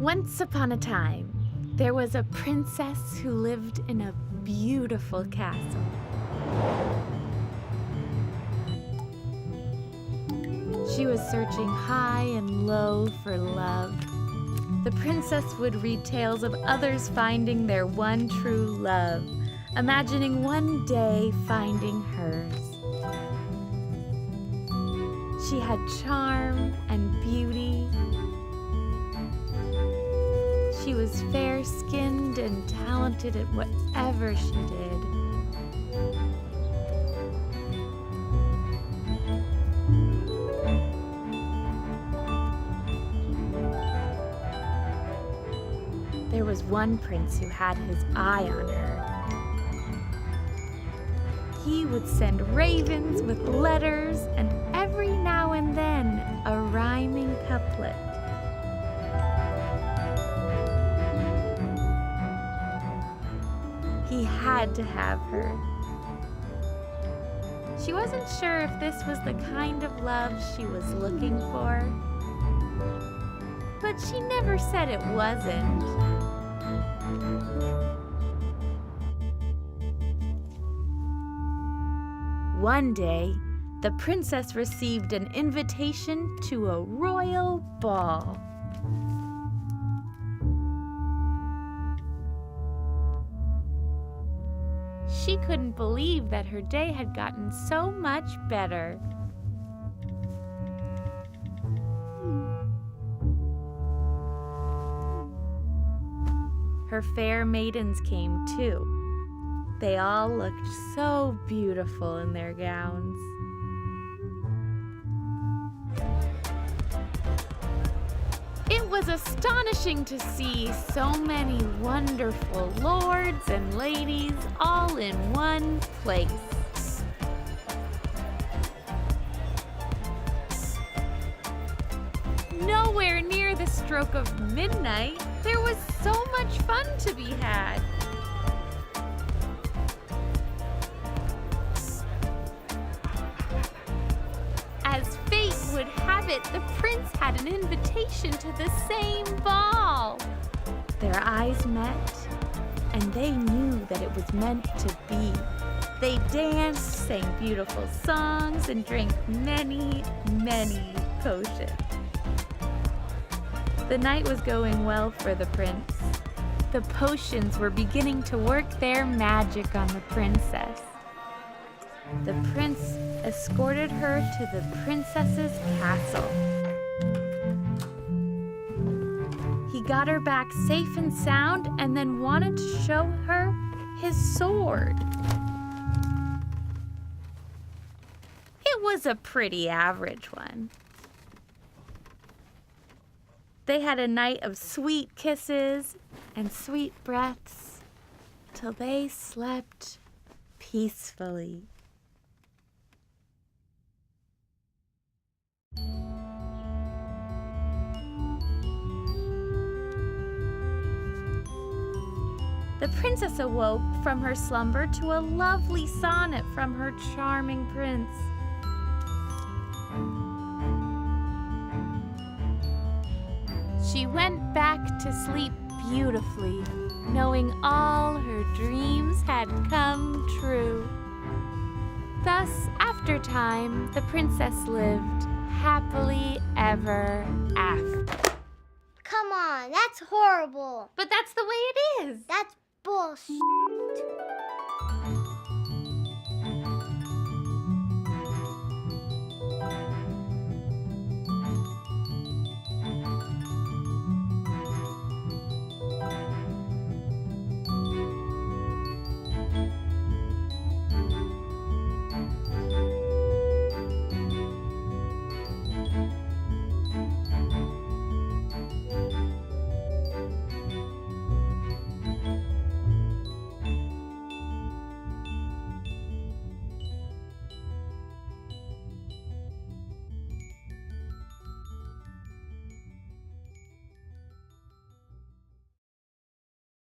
Once upon a time, there was a princess who lived in a beautiful castle. She was searching high and low for love. The princess would read tales of others finding their one true love, imagining one day finding hers. She had charm and beauty. She was fair-skinned and talented at whatever she did. There was one prince who had his eye on her. He would send ravens with letters and every now and then a rhyming couplet. He had to have her. She wasn't sure if this was the kind of love she was looking for, but she never said it wasn't. One day, the princess received an invitation to a royal ball. She couldn't believe that her day had gotten so much better. Her fair maidens came too. They all looked so beautiful in their gowns. It was astonishing to see so many wonderful lords and ladies all in one place. Nowhere near the stroke of midnight, there was so much fun to be had. As fate would have it, the prince had an invitation to the same ball. Their eyes met, and they knew that it was meant to be. They danced, sang beautiful songs, and drank many, many potions. The night was going well for the prince. The potions were beginning to work their magic on the princess. The prince escorted her to the princess's castle. He got her back safe and sound and then wanted to show her his sword. It was a pretty average one. They had a night of sweet kisses and sweet breaths till they slept peacefully. The princess awoke from her slumber to a lovely sonnet from her charming prince. She went back to sleep beautifully, knowing all her dreams had come true. Thus, after time, the princess lived happily ever after. Come on, that's horrible. But that's the way it is. That's bullshit.